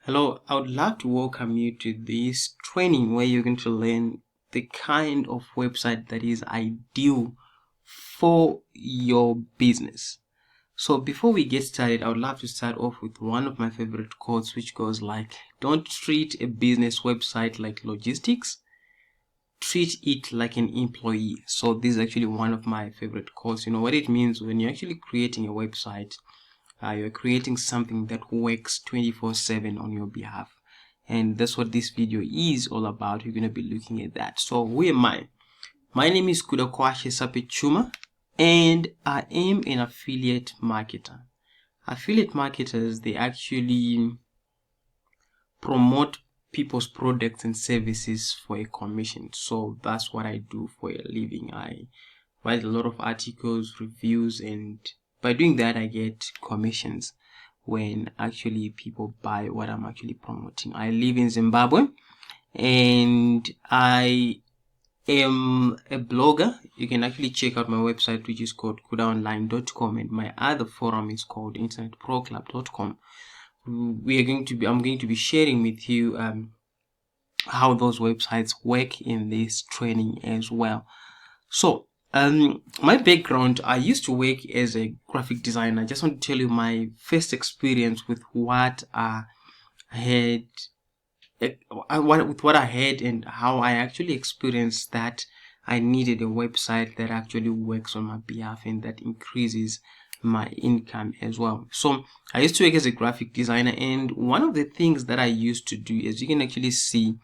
Hello, I would love to welcome you to this training where you're going to learn the kind of website that is ideal for your business. So before we get started, I would love to start off with one of my favorite quotes, which goes like, don't treat a business website like logistics, treat it like an employee. So this is actually one of my favorite quotes. You know what it means when you're actually creating a website. You're creating something that works 24/7 on your behalf, and that's what this video is all about. We're going to be looking at that. So who am I? My name is Kudakwashe Sapechuma, and I am an affiliate marketer. Affiliate marketers, they actually promote people's products and services for a commission. So that's what I do for a living. I write a lot of articles, reviews, and by doing that I get commissions when actually people buy what I'm actually promoting. I live in Zimbabwe and I am a blogger. You can actually check out my website, which is called kudaonline.com, and my other forum is called internetproclub.com. I'm going to be sharing with you how those websites work in this training as well. So my background, I used to work as a graphic designer. I just want to tell you my first experience with what I had and how I actually experienced that I needed a website that actually works on my behalf and that increases my income as well. So I used to work as a graphic designer, and one of the things that I used to do, as you can actually see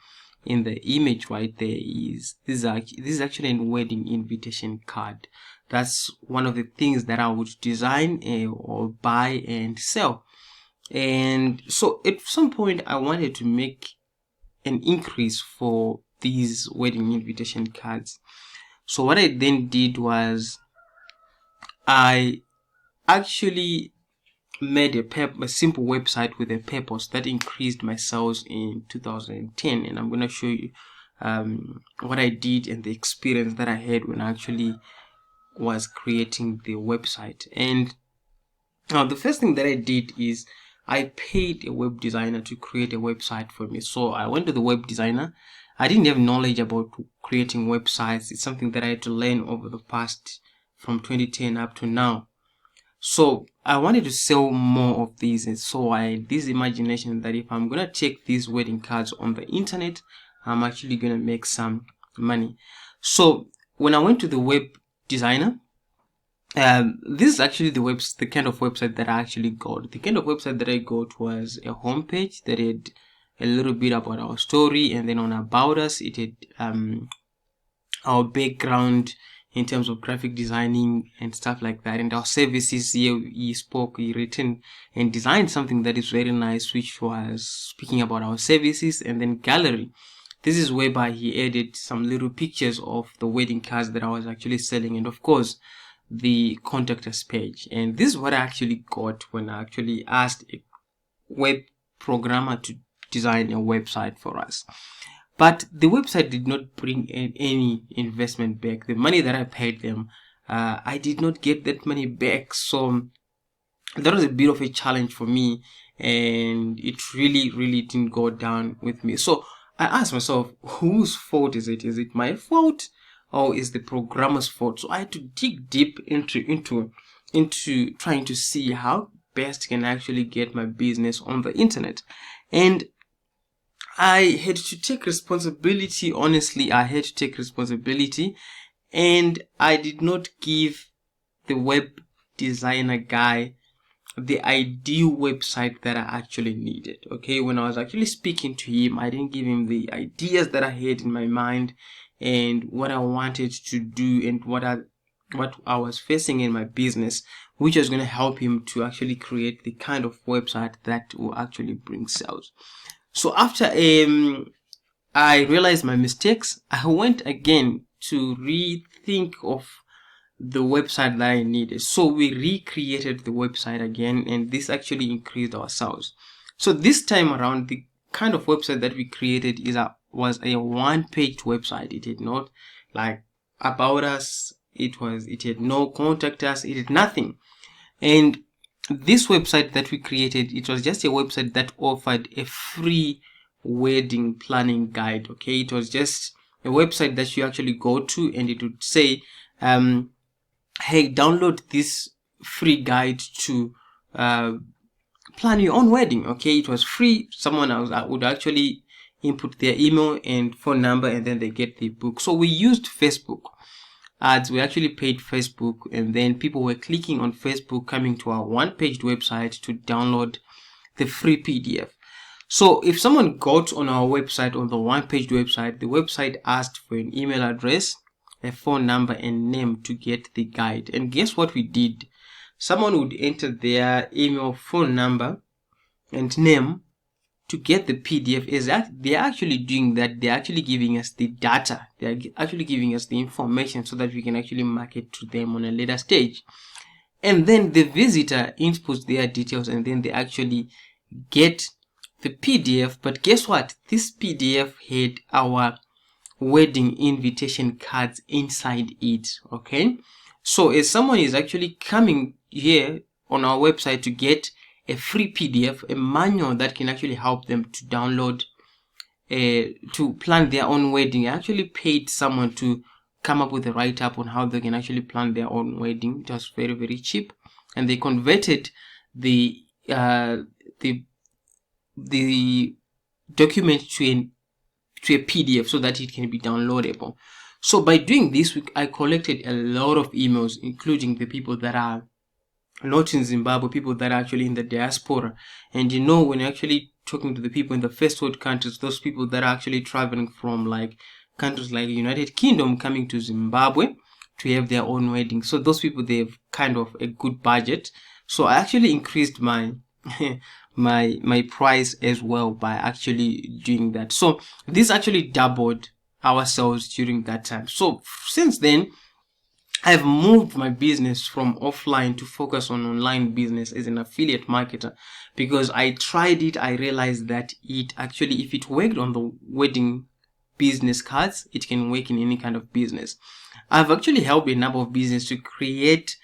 in the image right there, is this is actually a wedding invitation card. That's one of the things that I would design or buy and sell. And so at some point I wanted to make an increase for these wedding invitation cards. So what I then did was I actually made a simple website with a purpose that increased my sales in 2010, and I'm going to show you what I did and the experience that I had when I actually was creating the website. And the first thing that I did is I paid a web designer to create a website for me. So I went to the web designer. I didn't have knowledge about creating websites. It's something that I had to learn over the past from 2010 up to now. So I wanted to sell more of these, and so I had this imagination that if I'm gonna take these wedding cards on the internet, I'm actually gonna make some money. So when I went to the web designer, this is actually the kind of website that I actually got. The kind of website that I got was a homepage that had a little bit about our story, and then on About Us, it had our background in terms of graphic designing and stuff like that, and our services. Here he written and designed something that is very nice, which was speaking about our services. And then gallery, this is whereby he added some little pictures of the wedding cards that I was actually selling, and of course the contact us page. And this is what I actually got when I actually asked a web programmer to design a website for us. But the website did not bring any investment back. The money that I paid them, I did not get that money back. So that was a bit of a challenge for me, and it really didn't go down with me. So I asked myself, whose fault is it? Is it my fault, or is the programmer's fault? So I had to dig deep into trying to see how best can I actually get my business on the internet. And I had to take responsibility. Honestly, I had to take responsibility, and I did not give the web designer guy the ideal website that I actually needed. Okay, when I was actually speaking to him, I didn't give him the ideas that I had in my mind and what I wanted to do and what I was facing in my business, which was going to help him to actually create the kind of website that will actually bring sales. So after I realized my mistakes, I went again to rethink of the website that I needed. So we recreated the website again, and this actually increased our sales. So this time around, the kind of website that we created was a one-page website. It had not like about us. It had no contact us. It had nothing. And this website that we created, it was just a website that offered a free wedding planning guide. Okay, it was just a website that you actually go to and it would say, hey, download this free guide to plan your own wedding. Okay, it was free. Someone else would actually input their email and phone number, and then they get the book. So we used Facebook ads. We actually paid Facebook, and then people were clicking on Facebook, coming to our one-page website to download the free PDF. So if someone got on our website, on the one-page website, the website asked for an email address, a phone number, and name to get the guide. And guess what we did? Someone would enter their email, phone number, and name to get the PDF. Is that they're actually doing that? They're actually giving us the data. They're actually giving us the information so that we can actually market to them on a later stage. And then the visitor inputs their details, and then they actually get the PDF. But guess what? This PDF had our wedding invitation cards inside it. Okay, so if someone is actually coming here on our website to get a free PDF, a manual that can actually help them to download to plan their own wedding. I actually paid someone to come up with a write-up on how they can actually plan their own wedding. It was very, very cheap, and they converted the document to a PDF so that it can be downloadable. So by doing this, I collected a lot of emails, including the people that are not in Zimbabwe, people that are actually in the diaspora. And you know, when you're actually talking to the people in the first world countries, those people that are actually traveling from like countries like United Kingdom coming to Zimbabwe to have their own wedding. So those people, they have kind of a good budget. So I actually increased my my price as well by actually doing that. So this actually doubled our sales during that time. So since then, I've moved my business from offline to focus on online business as an affiliate marketer, because I tried it. I realized that it actually, if it worked on the wedding business cards, it can work in any kind of business. I've actually helped a number of businesses to create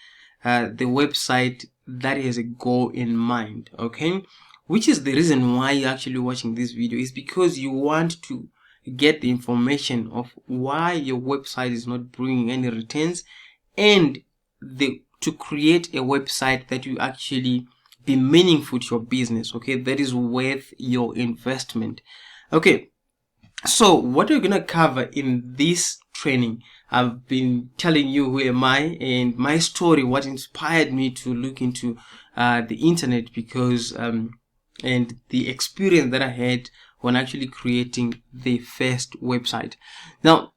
the website that has a goal in mind. Okay, which is the reason why you're actually watching this video, is because you want to get the information of why your website is not bringing any returns, and to create a website that will actually be meaningful to your business. Okay, that is worth your investment. Okay, so what we're gonna cover in this training, I've been telling you who am I and my story, what inspired me to look into the internet, because and the experience that I had when actually creating the first website. Now,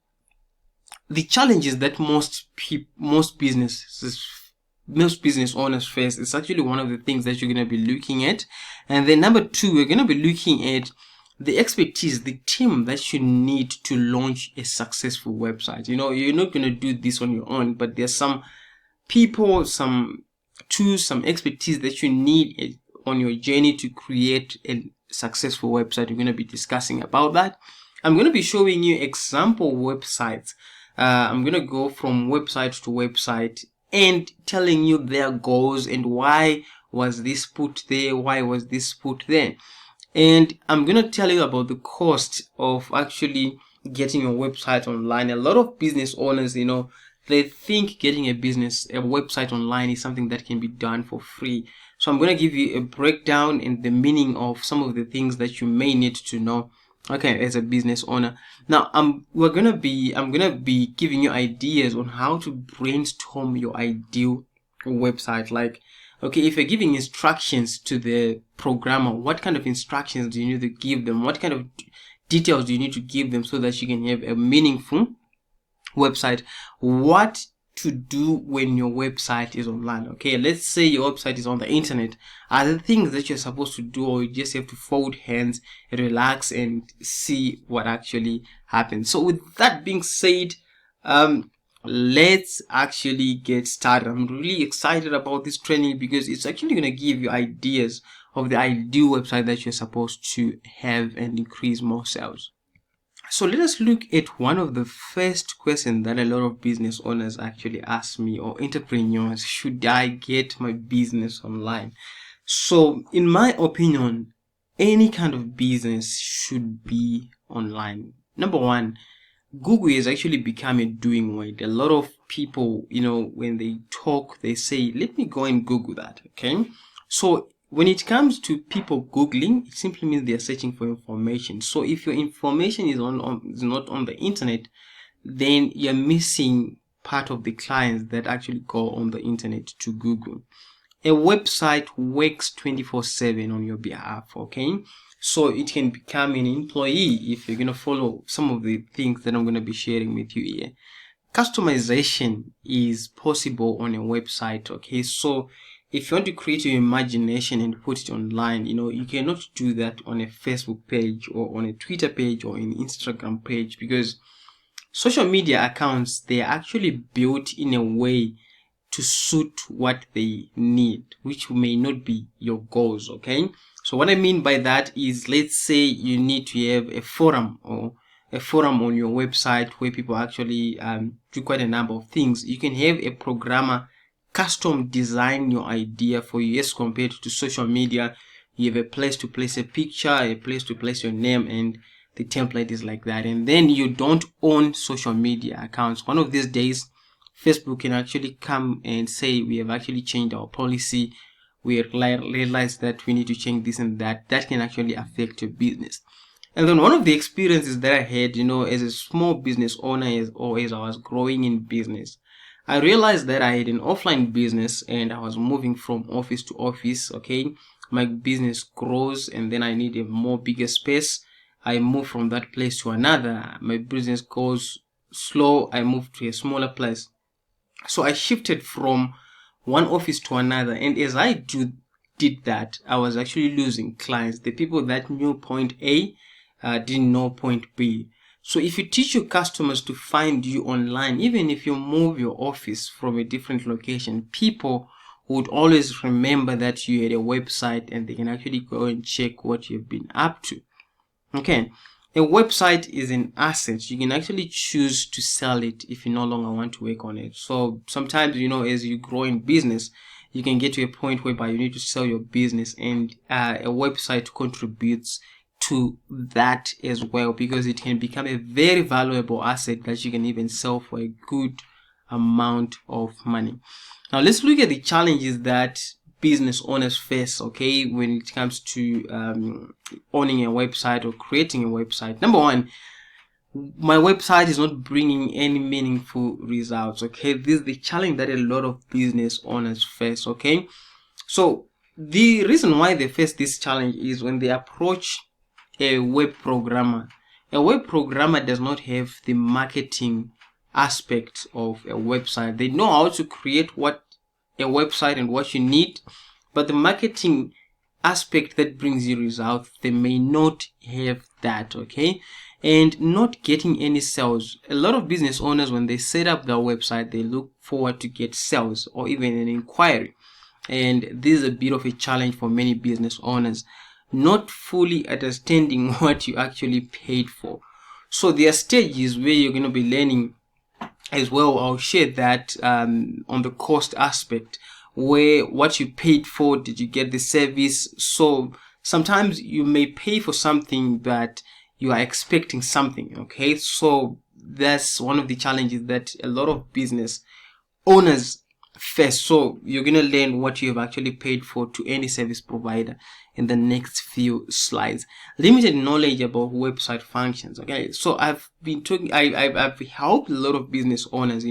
the challenges that most business owners face is actually one of the things that you're going to be looking at. And then number two, we're going to be looking at the expertise, the team that you need to launch a successful website. You know, you're not going to do this on your own, but there's some people, some tools, some expertise that you need on your journey to create a successful website. We're going to be discussing about that. I'm going to be showing you example websites. I'm going to go from website to website and telling you their goals and why was this put there, why was this put there. And I'm going to tell you about the cost of actually getting your website online. A lot of business owners, you know, they think getting a website online is something that can be done for free. So I'm going to give you a breakdown and the meaning of some of the things that you may need to know, okay, as a business owner. Now, I'm gonna be giving you ideas on how to brainstorm your ideal website. Like, okay, if you're giving instructions to the programmer, what kind of instructions do you need to give them? What kind of details do you need to give them so that you can have a meaningful website? What to do when your website is online? Okay, let's say your website is on the internet. Are the things that you're supposed to do, or you just have to fold hands, relax, and see what actually happens? So with that being said, let's actually get started. I'm really excited about this training because it's actually going to give you ideas of the ideal website that you're supposed to have and increase more sales. So let us look at one of the first questions that a lot of business owners actually ask me, or entrepreneurs: should I get my business online? So in my opinion, any kind of business should be online. Number one, Google has actually become a doing word. A lot of people, when they talk, they say, let me go and Google that. Okay. So when it comes to people Googling, it simply means they are searching for information. So if your information is not on the internet, then you're missing part of the clients that actually go on the internet to Google. A website works 24/7 on your behalf, okay? So it can become an employee if you're going to follow some of the things that I'm going to be sharing with you here. Customization is possible on a website, okay? So if you want to create your imagination and put it online, you cannot do that on a Facebook page or on a Twitter page or an Instagram page, because social media accounts, they are actually built in a way to suit what they need, which may not be your goals, okay? So what I mean by that is, let's say you need to have a forum on your website where people actually do quite a number of things. You can have a programmer custom design your idea for you, as compared to social media. You have a place to place a picture, a place to place your name, and the template is like that. And then you don't own social media accounts. One of these days, Facebook can actually come and say, we have actually changed our policy. We realize that we need to change this and that. That can actually affect your business. And then one of the experiences that I had, as a small business owner, as I was growing in business, I realized that I had an offline business and I was moving from office to office, okay? My business grows and then I need a more bigger space. I move from that place to another. My business goes slow. I move to a smaller place. So I shifted from one office to another, and as I did that, I was actually losing clients. The people that knew point A didn't know point B. So if you teach your customers to find you online, even if you move your office from a different location, people would always remember that you had a website and they can actually go and check what you've been up to. Okay. A website is an asset. You can actually choose to sell it if you no longer want to work on it. So sometimes, as you grow in business, you can get to a point whereby you need to sell your business, and a website contributes to that as well, because it can become a very valuable asset that you can even sell for a good amount of money. Now let's look at the challenges that business owners face, okay, when it comes to owning a website or creating a website. Number one, my website is not bringing any meaningful results, okay? This is the challenge that a lot of business owners face, okay? So the reason why they face this challenge is when they approach a web programmer. A web programmer does not have the marketing aspect of a website. They know how to create what a website and what you need, but the marketing aspect that brings you results, they may not have that, okay? And not getting any sales. A lot of business owners, when they set up their website, they look forward to get sales or even an inquiry. And this is a bit of a challenge for many business owners, not fully understanding what you actually paid for. So there are stages where you're going to be learning as well. I'll share that on the cost aspect, where what you paid for, did you get the service? So sometimes you may pay for something but you are expecting something, okay? So that's one of the challenges that a lot of business owners face. So you're going to learn what you have actually paid for to any service provider in the next few slides. Limited knowledge about website functions, okay? So I've been talking, I've helped a lot of business owners,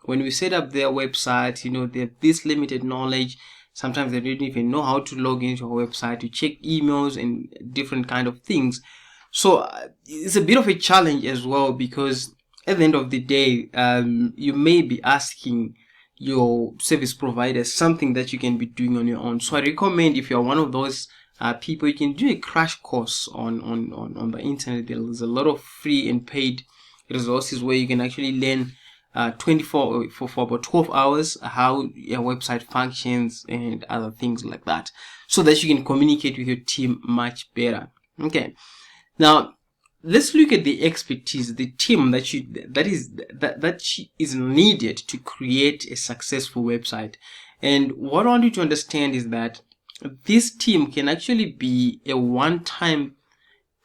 when we set up their website, they have this limited knowledge. Sometimes they don't even know how to log into a website, to check emails and different kind of things. So it's a bit of a challenge as well, because at the end of the day, you may be asking your service provider something that you can be doing on your own. So I recommend, if you're one of those people, you can do a crash course on the internet. There's a lot of free and paid resources where you can actually learn 24 for about 12 hours how your website functions and other things like that, so that you can communicate with your team much better. Okay, now let's look at the expertise, the team that is needed to create a successful website. And what I want you to understand is that this team can actually be a one-time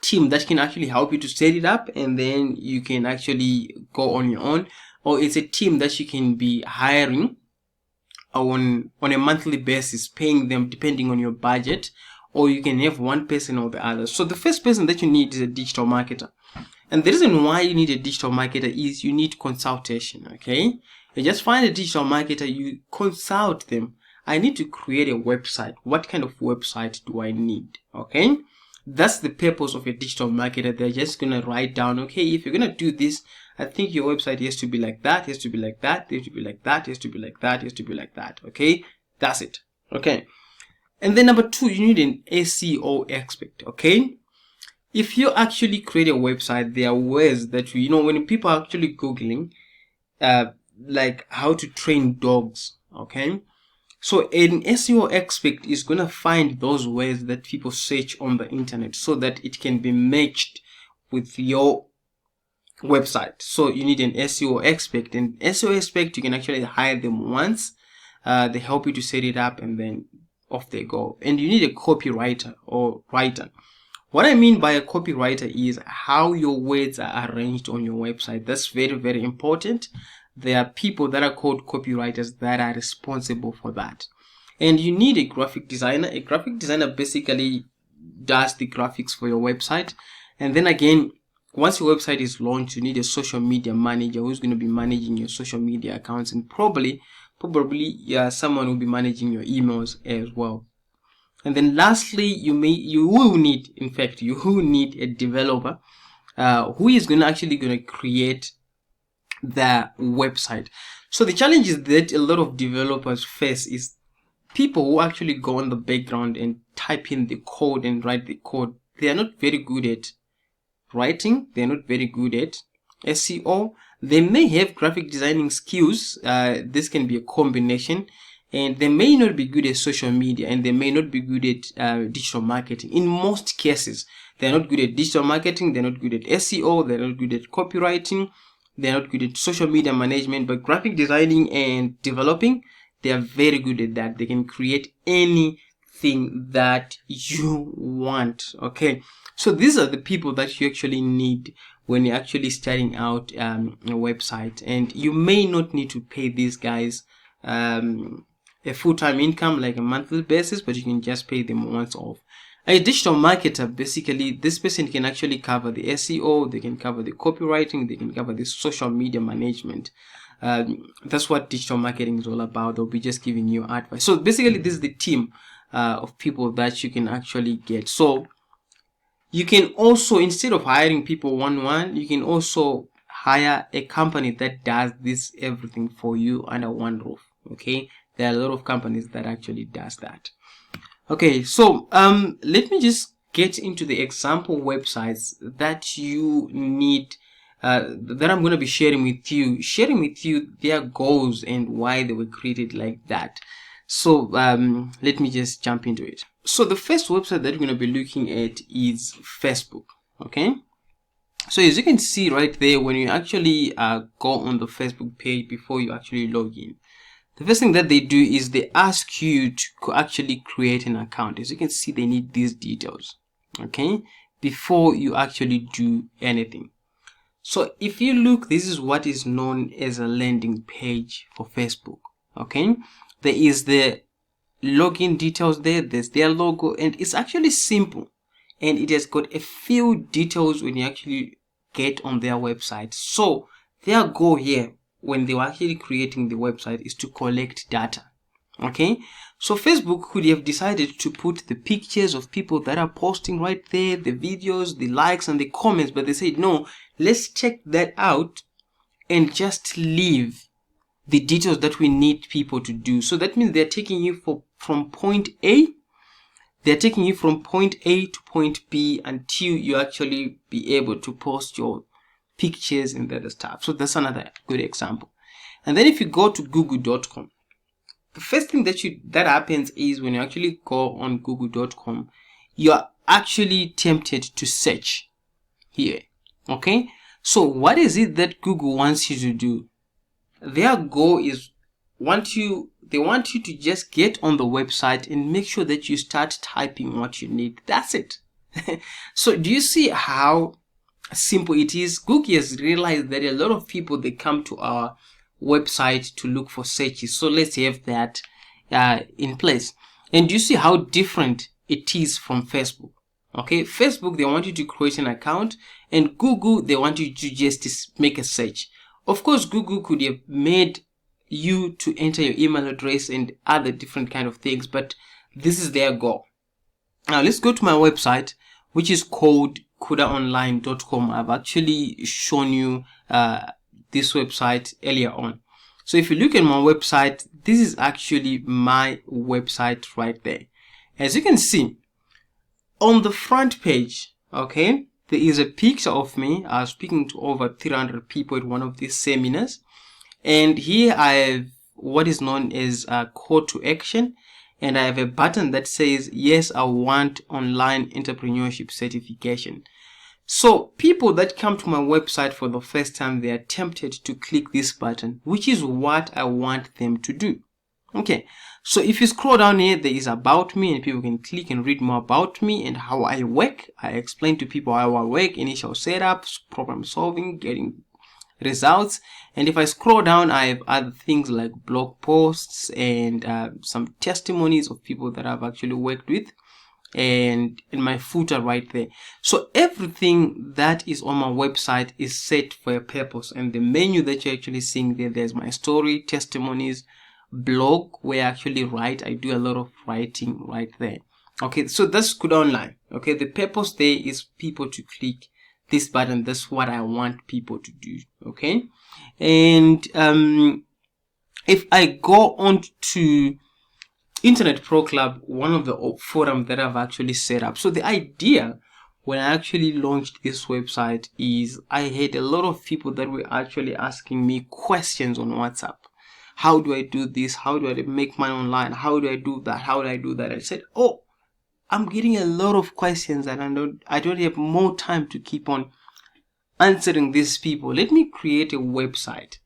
team that can actually help you to set it up, and then you can actually go on your own, or it's a team that you can be hiring on a monthly basis, paying them depending on your budget, or you can have one person or the other. So the first person that you need is a digital marketer. And the reason why you need a digital marketer is you need consultation, okay? You just find a digital marketer, you consult them. I need to create a website. What kind of website do I need, okay? That's the purpose of a digital marketer. They're just going to write down, okay, if you're going to do this, I think your website has to be like that, has to be like that, has to be like that, has to be like that, has to be like that, okay? That's it, okay? And then number two, you need an SEO expert, okay? If you actually create a website, there are ways that when people are actually Googling, like how to train dogs, okay? So an SEO expert is going to find those ways that people search on the internet so that it can be matched with your website. So you need an SEO expert, and SEO expert, you can actually hire them once. They help you to set it up, and then off they go. And you need a copywriter or writer. What I mean by a copywriter is how your words are arranged on your website. That's very, very important. There are people that are called copywriters that are responsible for that. And you need a graphic designer. A graphic designer basically does the graphics for your website. And then again, once your website is launched, you need a social media manager who's going to be managing your social media accounts, and probably someone will be managing your emails as well. And then lastly, you will need a developer who is going to create the website. So the challenge is that a lot of developers face is people who actually go on the background and type in the code and write the code. They are not very good at writing. They're not very good at SEO. They may have graphic designing skills. This can be a combination, and they may not be good at social media, and they may not be good at digital marketing. In most cases, they're not good at digital marketing. They're not good at SEO. They're not good at copywriting. They're not good at social media management. But graphic designing and developing, they are very good at that. They can create anything that you want. Okay, so these are the people that you actually need when you're actually starting out a website. And you may not need to pay these guys a full-time income, like a monthly basis, but you can just pay them once off. A digital marketer, basically, this person can actually cover the SEO, they can cover the copywriting, they can cover the social media management. That's what digital marketing is all about. They'll be just giving you advice. So basically, this is the team of people that you can actually get. So you can also, instead of hiring people one-on-one, you can also hire a company that does this everything for you under one roof. Okay, there are a lot of companies that actually does that. Okay, so let me just get into the example websites that you need, that I'm going to be sharing with you their goals and why they were created like that. So let me just jump into it. So the first website that we're going to be looking at is Facebook. Okay, so as you can see right there, when you actually go on the Facebook page before you actually log in, the first thing that they do is they ask you to actually create an account. As you can see, they need these details, okay, before you actually do anything. So if you look, this is what is known as a landing page for Facebook. Okay, there is the login details there, there's their logo, and it's actually simple, and it has got a few details when you actually get on their website. So their goal here, when they were actually creating the website, is to collect data. Okay, so Facebook could have decided to put the pictures of people that are posting right there, the videos, the likes and the comments, but they said no, let's check that out and just leave the details that we need people to do. So that means they're taking you from point A, they're taking you from point A to point B until you actually be able to post your pictures and other stuff. So that's another good example. And then if you go to google.com, the first thing that happens is when you actually go on google.com, you're actually tempted to search here. Okay, so what is it that Google wants you to do? Their goal is they want you to just get on the website and make sure that you start typing what you need. That's it. So do you see how simple it is? Google has realized that a lot of people, they come to our website to look for searches. So let's have that in place. And you see how different it is from Facebook. Okay, Facebook, they want you to create an account, and Google, they want you to just make a search. Of course, Google could have made you to enter your email address and other different kind of things, but this is their goal. Now let's go to my website, which is called kudaonline.com. I've actually shown you this website earlier on. So if you look at my website, this is actually my website right there. As you can see, on the front page, okay, there is a picture of me. I was speaking to over 300 people at one of these seminars. And here I have what is known as a call to action. And I have a button that says, yes, I want online entrepreneurship certification. So people that come to my website for the first time, they are tempted to click this button, which is what I want them to do. Okay, so if you scroll down here, there is about me, and people can click and read more about me and how I work. I explain to people how I work, initial setups, problem solving, getting results. And if I scroll down, I have other things like blog posts and some testimonies of people that I've actually worked with, and in my footer right there. So everything that is on my website is set for a purpose. And the menu that you're actually seeing there, there's my story, testimonies, blog, where I actually write. I do a lot of writing right there. Okay, so that's Kuda Online. Okay, the purpose there is people to click this button. That's what I want people to do. Okay, and if I go on to Internet Pro Club, one of the forums that I've actually set up. So the idea when I actually launched this website is I had a lot of people that were actually asking me questions on WhatsApp. How do I do this? How do I make money online? How do I do that? How do I do that? I said, oh, I'm getting a lot of questions and I don't have more time to keep on answering these people. Let me create a website.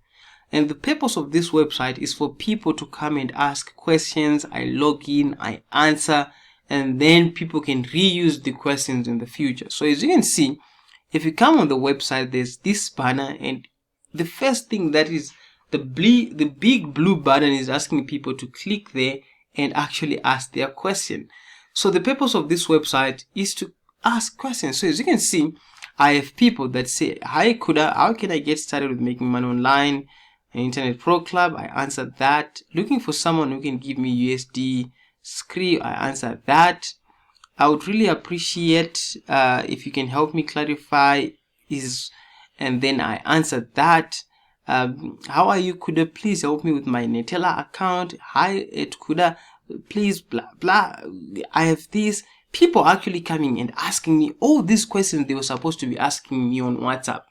And the purpose of this website is for people to come and ask questions. I log in, I answer, and then people can reuse the questions in the future. So as you can see, if you come on the website, there's this banner, and the first thing that is the big blue button is asking people to click there and actually ask their question. So the purpose of this website is to ask questions. So as you can see, I have people that say, hi Kuda, how can I get started with making money online? Internet Pro Club, I answered that. Looking for someone who can give me USD script, I answered that. I would really appreciate if you can help me clarify and then I answered that. How are you, Kuda? Please help me with my Neteller account. Hi at Kuda, please blah blah. I have this. People actually coming and asking me all these questions they were supposed to be asking me on WhatsApp.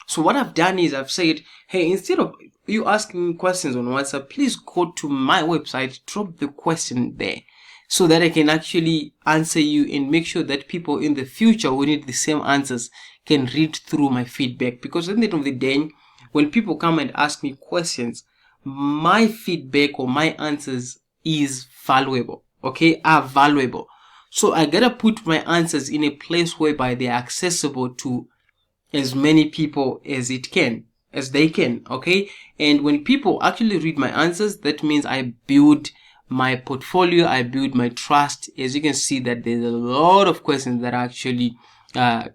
So what I've done is I've said, hey, instead of you asking me questions on WhatsApp, please go to my website, drop the question there, so that I can actually answer you and make sure that people in the future who need the same answers can read through my feedback. Because at the end of the day, when people come and ask me questions, my feedback or my answers is valuable, okay, are valuable. So I gotta put my answers in a place whereby they are accessible to as many people as they can, okay? And when people actually read my answers, that means I build my portfolio, I build my trust. As you can see that there's a lot of questions that are actually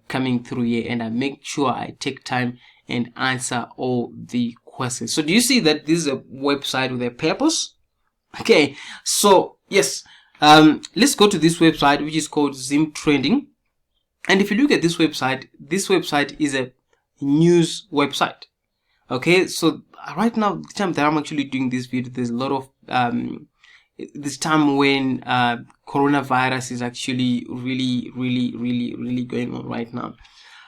coming through here, and I make sure I take time and answer all the questions. So do you see that this is a website with a purpose? Okay, so yes, let's go to this website, which is called Zim Trending. And if you look at this website is a news website. Okay, so right now, the time that I'm actually doing this video, there's a lot of this time when coronavirus is actually really going on right now.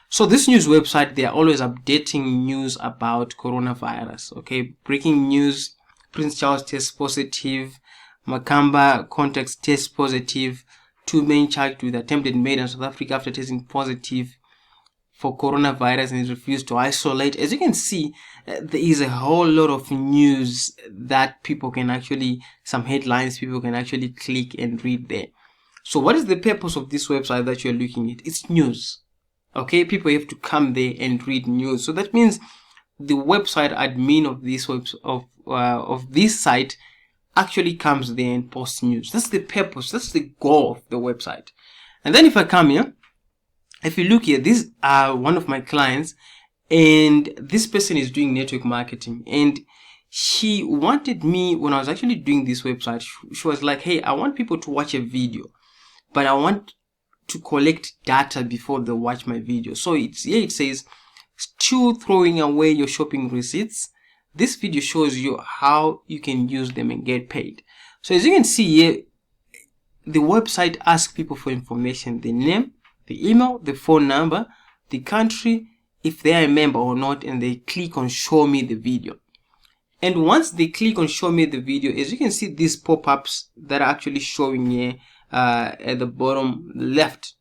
So this news website, they are always updating news about coronavirus. Okay, breaking news: Prince Charles tests positive, Makamba contacts tests positive, 2 men charged with attempted murder in South Africa after testing positive, for coronavirus and it refused to isolate. As you can see, there is a whole lot of news that people can actually, some headlines people can actually click and read there. So what is the purpose of this website that you're looking at? It's news. Okay, people have to come there and read news. So that means the website admin of this site actually comes there and posts news. That's the purpose. That's the goal of the website. And then if I come here, if you look here, these are one of my clients, and this person is doing network marketing, and she wanted me, when I was actually doing this website, she was like, hey, I want people to watch a video, but I want to collect data before they watch my video. So it's here, it says, still throwing away your shopping receipts. This video shows you how you can use them and get paid. So as you can see here, the website asks people for information: the name, the email, the phone number, the country, if they are a member or not, and they click on show me the video. And once they click on show me the video, as you can see, these pop-ups that are actually showing here at the bottom left,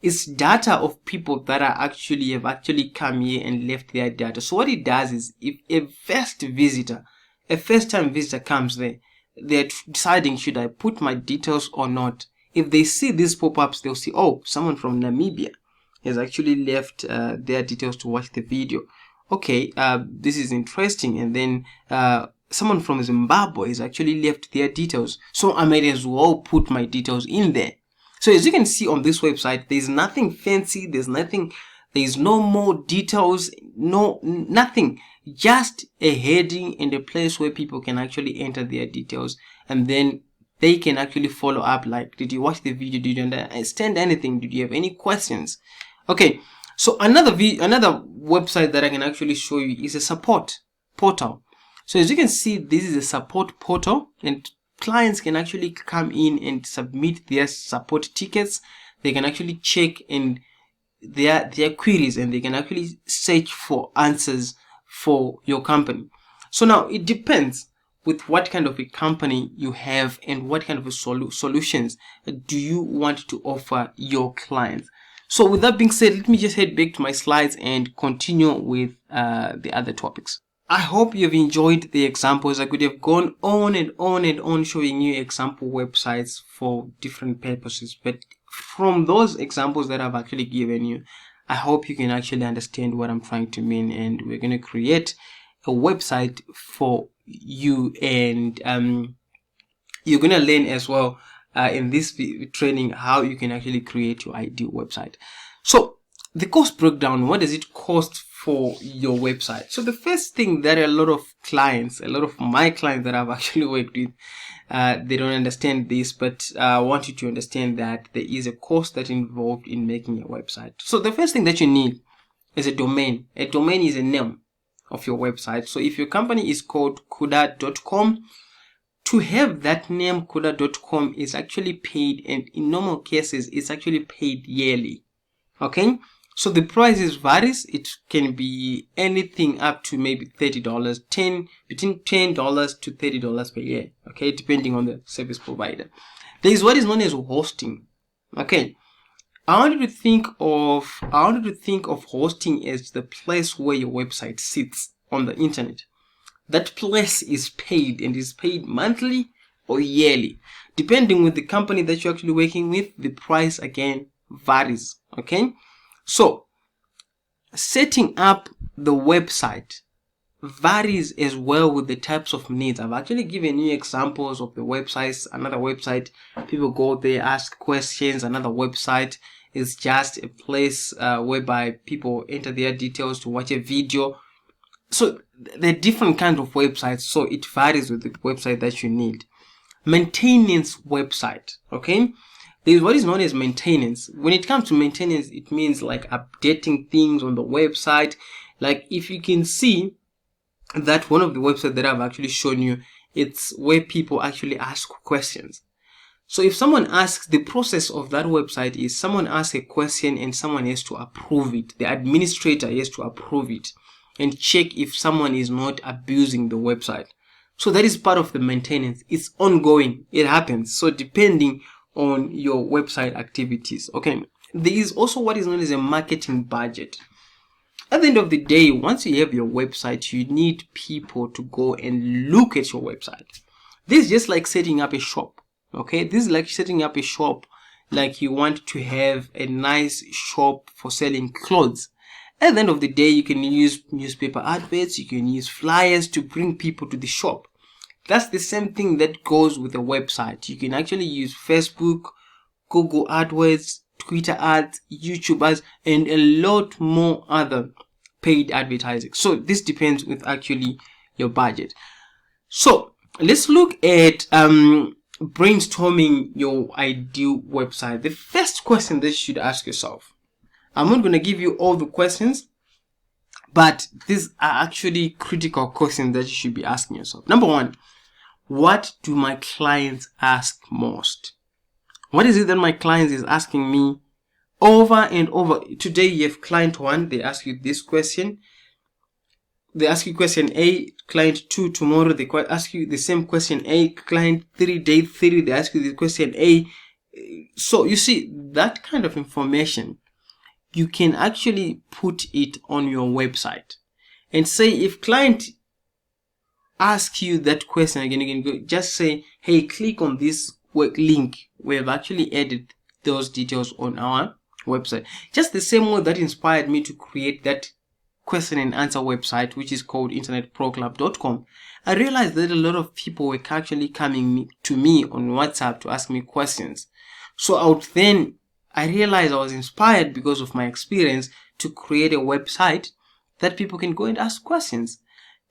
it's data of people that are have actually come here and left their data. So what it does is, if a first-time visitor comes there, they're deciding, should I put my details or not? If they see these pop-ups, they'll see, oh, someone from Namibia has actually left their details to watch the video. Okay, this is interesting. And then someone from Zimbabwe has actually left their details, so I might as well put my details in there. So as you can see on this website, there's nothing fancy, there's no more details, nothing, just a heading and a place where people can actually enter their details, and then they can actually follow up, like, did you watch the video, did you understand anything, did you have any questions? Okay, so another website that I can actually show you is a support portal. So as you can see, this is a support portal, and clients can actually come in and submit their support tickets. They can actually check in their queries, and they can actually search for answers for your company. So now it depends with what kind of a company you have and what kind of a solutions do you want to offer your clients. So with that being said, let me just head back to my slides and continue with the other topics. I hope you've enjoyed the examples. I could have gone on and on and on showing you example websites for different purposes, but from those examples that I've actually given you, I hope you can actually understand what I'm trying to mean, and we're going to create a website for you, and you're going to learn as well in this training how you can actually create your ideal website. So the cost breakdown, what does it cost for your website? So the first thing that a lot of my clients that I've actually worked with, they don't understand this, but I want you to understand that there is a cost that involved in making a website. So the first thing that you need is a domain. A domain is a name of your website. So if your company is called kuda.com, to have that name kuda.com is actually paid, and in normal cases it's actually paid yearly. Okay, so the prices varies. It can be anything up to maybe $30, between $10 to $30 per year. Okay, depending on the service provider. There is what is known as hosting. Okay, I wanted to think of hosting as the place where your website sits on the internet. That place is paid, and is paid monthly or yearly, depending with the company that you're actually working with. The price again varies. Okay, so setting up the website varies as well with the types of needs. I've actually given you examples of the websites. Another website, people go there, ask questions. Another website is just a place whereby people enter their details to watch a video. So there are different kinds of websites, so it varies with the website that you need. Maintenance website. Okay, there's what is known as maintenance. When it comes to maintenance, it means like updating things on the website. Like if you can see that one of the websites that I've actually shown you, it's where people actually ask questions. So if someone asks, the process of that website is someone asks a question and someone has to approve it. The administrator has to approve it and check if someone is not abusing the website. So that is part of the maintenance. It's ongoing. It happens. So depending on your website activities. Okay. There is also what is known as a marketing budget. At the end of the day, once you have your website, you need people to go and look at your website. This is just like setting up a shop. Okay, this is like setting up a shop, like you want to have a nice shop for selling clothes. At the end of the day, you can use newspaper adverts, you can use flyers to bring people to the shop. That's the same thing that goes with a website. You can actually use Facebook, Google AdWords, Twitter ads, YouTube ads, and a lot more other paid advertising. So this depends with actually your budget. So let's look at brainstorming your ideal website. The first question that you should ask yourself. I'm not going to give you all the questions, but these are actually critical questions that you should be asking yourself. Number one, what do my clients ask most? What is it that my clients is asking me over and over? Today you have client 1, they ask you this question. They ask you question A. Client 2, tomorrow they ask you the same question A. Client 3, day 3, they ask you the question A. So you see, that kind of information, you can actually put it on your website and say, if client ask you that question again, you can go just say, hey, click on this link. We have actually added those details on our website. Just the same way that inspired me to create that question and answer website, which is called internetproclub.com. I realized that a lot of people were actually coming to me on WhatsApp to ask me questions. So I realized I was inspired because of my experience to create a website that people can go and ask questions.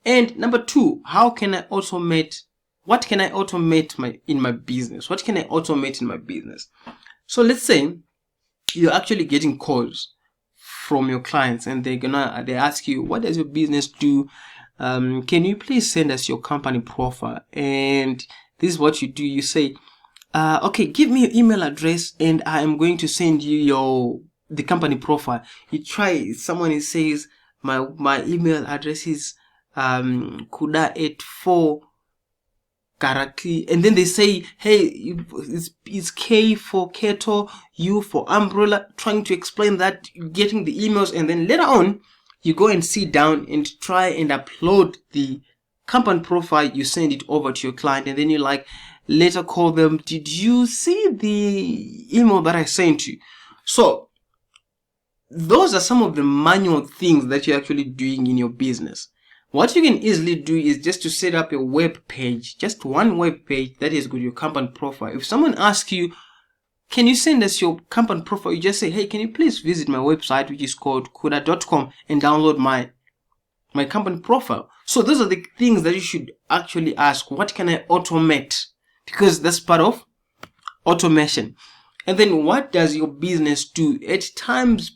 And number 2, what can I automate in my business? What can I automate in my business? So let's say you're actually getting calls from your clients and they ask you, what does your business do? Can you please send us your company profile? And this is what you do. You say, okay, give me your email address and I am going to send you the company profile. You try, someone says, my email address is kuda84 Karaki, and then they say, hey, it's K for kettle, U for umbrella, trying to explain that, getting the emails, and then later on you go and sit down and try and upload the company profile. You send it over to your client, and then you later call them, did you see the email that I sent you? So those are some of the manual things that you're actually doing in your business. What you can easily do is just to set up a web page, just one web page that is good, your company profile. If someone asks you, can you send us your company profile? You just say, hey, can you please visit my website, which is called kuda.com, and download my company profile. So those are the things that you should actually ask. What can I automate? Because that's part of automation. And then what does your business do? At times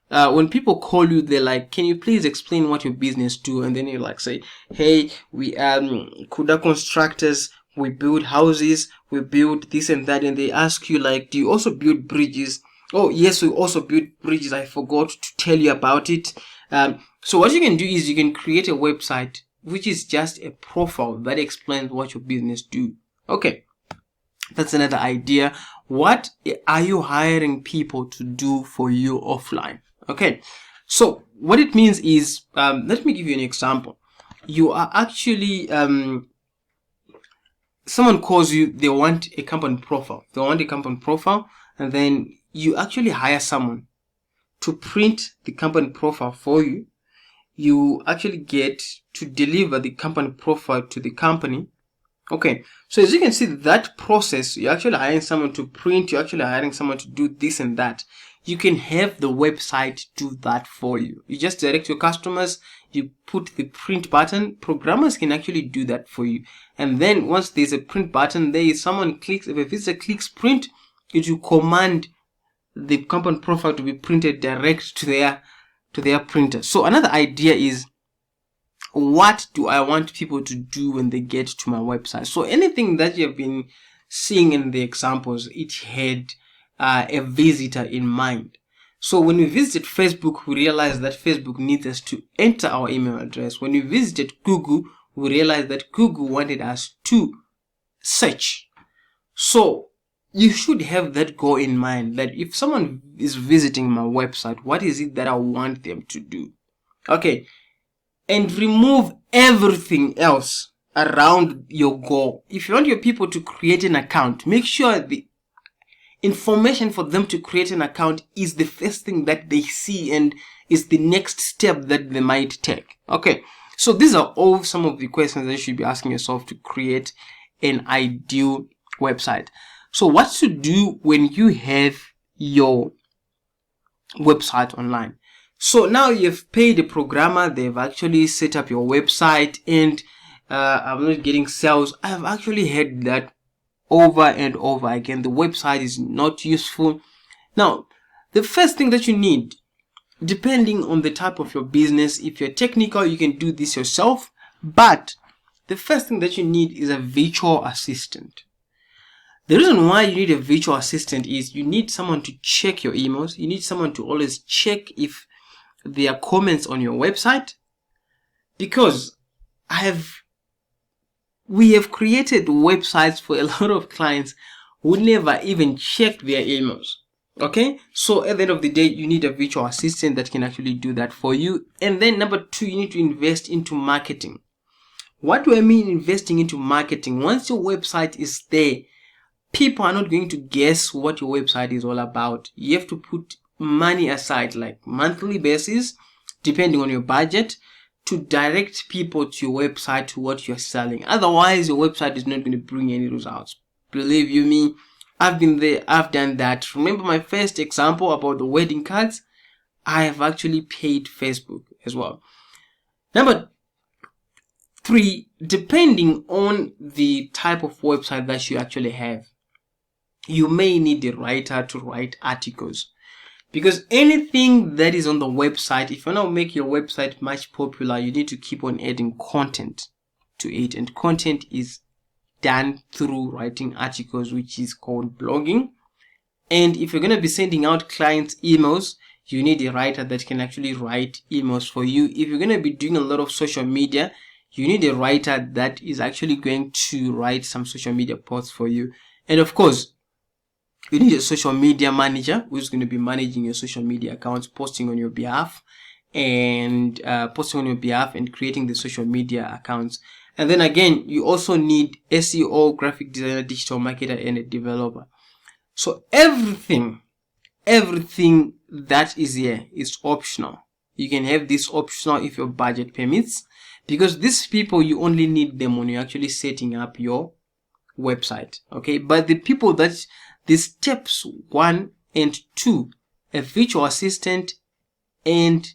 when people call you, they're like, can you please explain what your business do? And then you say, hey, we Kuda Constructors, we build houses, we build this and that. And they ask you do you also build bridges? Oh yes, we also build bridges. I forgot to tell you about it. So what you can do is you can create a website which is just a profile that explains what your business do. Okay, that's another idea. What are you hiring people to do for you offline? Okay, so what it means is, let me give you an example. You are actually, someone calls you, they want a company profile. And then you actually hire someone to print the company profile for you. You actually get to deliver the company profile to the company. Okay, so as you can see, that process, you're actually hiring someone to print, you're actually hiring someone to do this and that. You can have the website do that for you. You just direct your customers, you put the print button. Programmers can actually do that for you. And then once there's a print button, someone clicks, if a visitor clicks print, it will command the company profile to be printed direct to their printer. So another idea is, what do I want people to do when they get to my website? So anything that you have been seeing in the examples, it had a visitor in mind. So when we visited Facebook, we realized that Facebook needs us to enter our email address. When we visited Google, we realized that Google wanted us to search. So you should have that goal in mind, that if someone is visiting my website, what is it that I want them to do? Okay, and remove everything else around your goal. If you want your people to create an account, make sure the information for them to create an account is the first thing that they see and is the next step that they might take. Okay, so these are all some of the questions that you should be asking yourself to create an ideal website. So what to do when you have your website online? So now you've paid a programmer, they've actually set up your website, and I'm not getting sales. I've actually had that over and over again. The website is not useful. Now, the first thing that you need, depending on the type of your business, if you're technical, you can do this yourself, but the first thing that you need is a virtual assistant. The reason why you need a virtual assistant is you need someone to check your emails. You need someone to always check if there are comments on your website, because we have created websites for a lot of clients who never even check their emails. Okay, so at the end of the day, you need a virtual assistant that can actually do that for you. And then number 2, you need to invest into marketing. What do I mean investing into marketing? Once your website is there, people are not going to guess what your website is all about. You have to put money aside, like monthly basis, depending on your budget, to direct people to your website, to what you're selling. Otherwise, your website is not going to bring any results. Believe you me, I've been there, I've done that. Remember my first example about the wedding cards? I have actually paid Facebook as well. Number 3, depending on the type of website that you actually have, you may need a writer to write articles. Because anything that is on the website, if you want to make your website much popular, you need to keep on adding content to it. And content is done through writing articles, which is called blogging. And if you're going to be sending out clients emails, you need a writer that can actually write emails for you. If you're going to be doing a lot of social media, you need a writer that is actually going to write some social media posts for you. And of course, you need a social media manager who's going to be managing your social media accounts, posting on your behalf and creating the social media accounts. And then again, you also need SEO, graphic designer, digital marketer, and a developer. So everything that is here is optional. You can have this optional if your budget permits, because these people, you only need them when you're actually setting up your website. Okay, but the steps 1 and 2, a virtual assistant and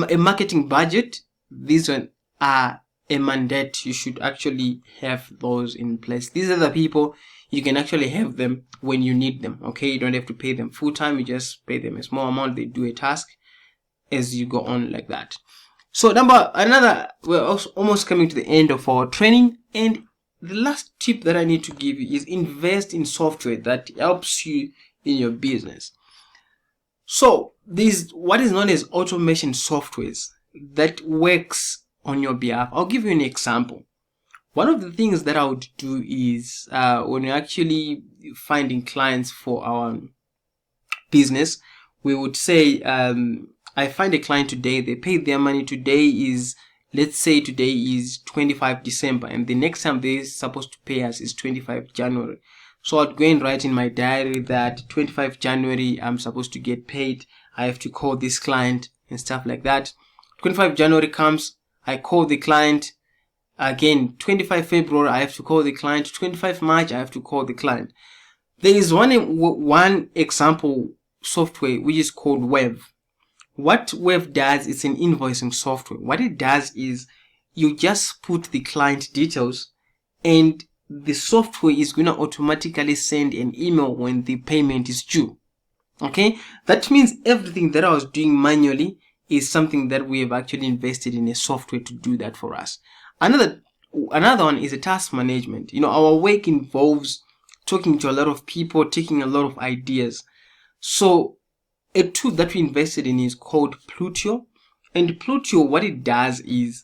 a marketing budget, these are a mandate. You should actually have those in place. These are the people, you can actually have them when you need them. Okay, you don't have to pay them full time, you just pay them a small amount, they do a task as you go on, like that. So we're also almost coming to the end of our training, and the last tip that I need to give you is invest in software that helps you in your business. So this what is known as automation softwares that works on your behalf. I'll give you an example. One of the things that I would do is when you're actually finding clients for our business, we would say I find a client today, they paid their money. Today is, let's say today is 25 December and the next time they're supposed to pay us is 25 January. So I'd go and write in my diary that 25 January I'm supposed to get paid. I have to call this client and stuff like that. 25 January comes, I call the client. Again, 25 February I have to call the client. 25 March I have to call the client. There is one example software which is called Wave. What Wave does is an invoicing software. What it does is you just put the client details and the software is going to automatically send an email when the payment is due. Okay, that means everything that I was doing manually is something that we have actually invested in a software to do that for us. Another one is a task management. You know, our work involves talking to a lot of people, taking a lot of ideas. So a tool that we invested in is called Plutio. And Plutio, what it does is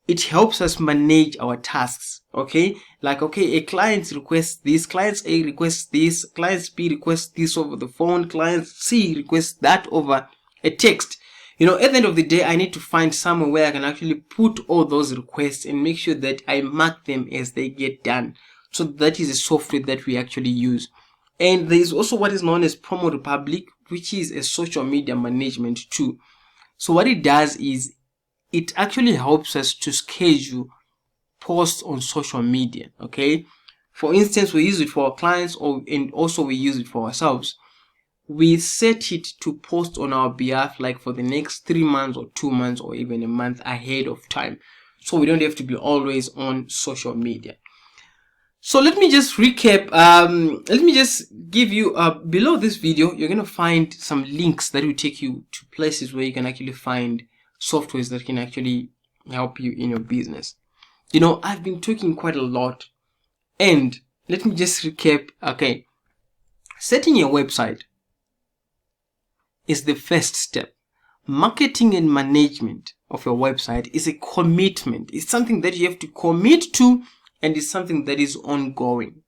it helps us manage our tasks. Okay, like, okay, a client requests this, client A requests this, client B requests this over the phone, client C requests that over a text. You know, at the end of the day, I need to find somewhere where I can actually put all those requests and make sure that I mark them as they get done. So that is a software that we actually use. And there is also what is known as Promo Republic, which is a social media management tool. So what it does is it actually helps us to schedule posts on social media. Okay, for instance, we use it for our clients, and also we use it for ourselves. We set it to post on our behalf, like for the next 3 months or 2 months or even a month ahead of time, so we don't have to be always on social media. So let me just recap. Let me just give you below this video, you're going to find some links that will take you to places where you can actually find softwares that can actually help you in your business. You know, I've been talking quite a lot, and let me just recap. Okay, setting your website is the first step. Marketing and management of your website is a commitment. It's something that you have to commit to, and it's something that is ongoing.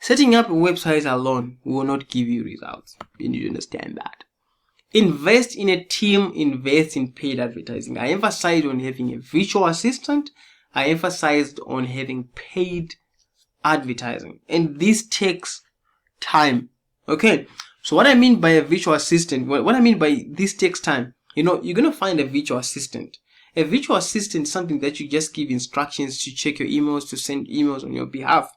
Setting up a website alone will not give you results. You need to understand that. Invest in a team, invest in paid advertising. I emphasized on having a virtual assistant. I emphasized on having paid advertising, and this takes time. Okay, so what I mean by a virtual assistant, what I mean by this takes time, you know, you're going to find a virtual assistant. A virtual assistant is something that you just give instructions to check your emails, to send emails on your behalf.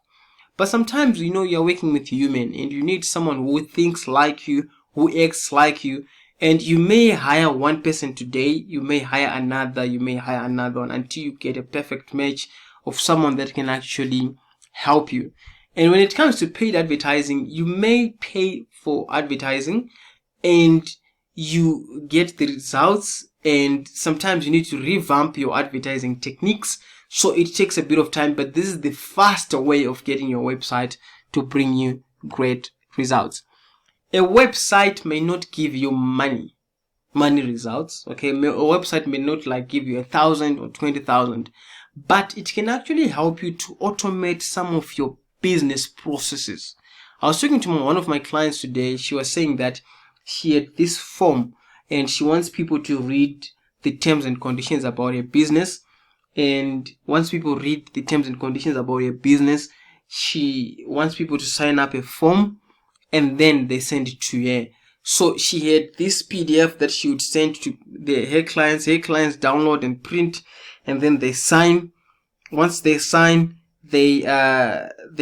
But sometimes, you know, you're working with human and you need someone who thinks like you, who acts like you. And you may hire one person today, you may hire another, you may hire another one, until you get a perfect match of someone that can actually help you. And when it comes to paid advertising, you may pay for advertising and you get the results, and sometimes you need to revamp your advertising techniques. So it takes a bit of time, but this is the faster way of getting your website to bring you great results. A website may not give you money results. Okay, a website may not like give you 1,000 or 20,000, but it can actually help you to automate some of your business processes. I was talking to one of my clients today. She was saying that she had this form and she wants people to read the terms and conditions about her business. And once people read the terms and conditions about her business, she wants people to sign up a form, and then they send it to her. So she had this PDF that she would send to her clients download and print, and then they sign. Once they sign, they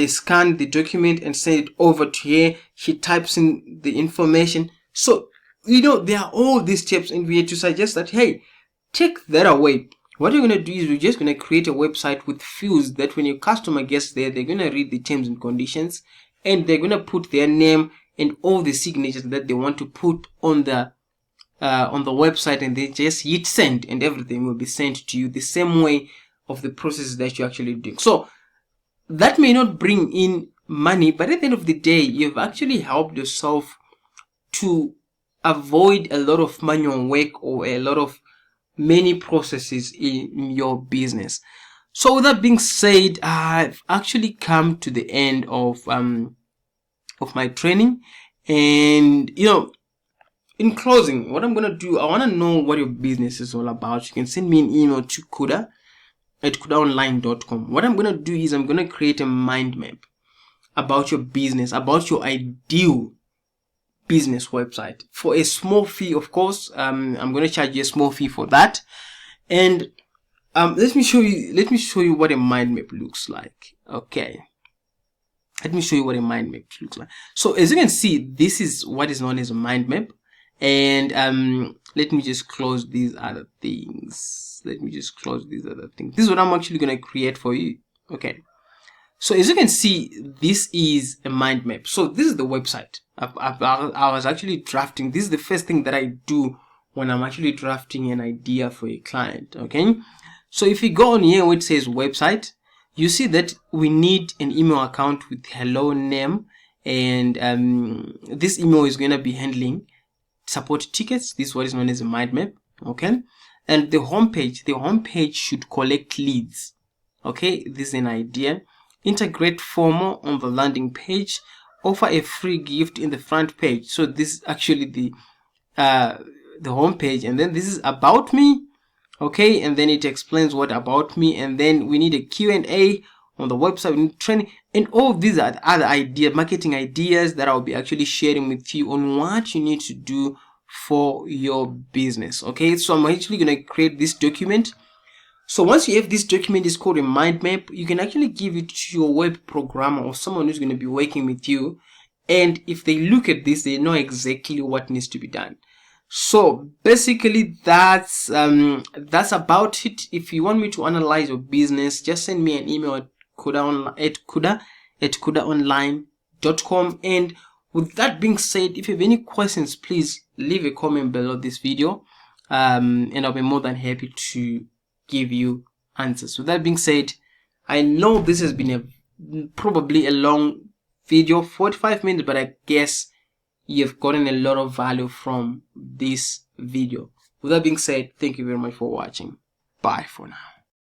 scan the document and send it over to her. She types in the information. So, you know, there are all these steps, and we had to suggest that, hey, take that away. What you're going to do is you're just going to create a website with fields that when your customer gets there, they're going to read the terms and conditions, and they're going to put their name and all the signatures that they want to put on the website, and they just hit send, and everything will be sent to you the same way of the process that you're actually doing. So that may not bring in money, but at the end of the day, you've actually helped yourself to avoid a lot of manual work or a lot of many processes in your business. So with that being said, I've actually come to the end of my training, and you know, in closing, what I'm gonna do, I want to know what your business is all about. You can send me an email to kuda@kudaonline.com. What I'm gonna do is I'm gonna create a mind map about your business, about your ideal business website, for a small fee, of course. I'm going to charge you a small fee for that. And let me show you what a mind map looks like. Okay, let me show you what a mind map looks like. So as you can see, this is what is known as a mind map. And let me just close these other things. This is what I'm actually going to create for you. Okay, so as you can see, this is a mind map. So this is the website. I was actually drafting. This is the first thing that I do when I'm actually drafting an idea for a client. Okay, so if you go on here where it says website, you see that we need an email account with hello name, and this email is going to be handling support tickets. This is what is known as a mind map. Okay, And the homepage should collect leads. Okay, this is an idea. Integrate FOMO on the landing page. Offer a free gift in the front page. So this is actually the homepage, and then this is about me. Okay, and then it explains what about me, and then we need a Q&A on the website. We need training, and all of these are other ideas, marketing ideas that I'll be actually sharing with you on what you need to do for your business. Okay, so I'm actually going to create this document. So once you have this document, it's called a mind map. You can actually give it to your web programmer or someone who's going to be working with you, and if they look at this, they know exactly what needs to be done. So basically that's about it. If you want me to analyze your business, just send me an email at kudaonline.com. And with that being said, if you have any questions, please leave a comment below this video, and I'll be more than happy to give you answers. With that being said, I know this has been probably a long video, 45 minutes, but I guess you've gotten a lot of value from this video. With that being said, thank you very much for watching. Bye for now.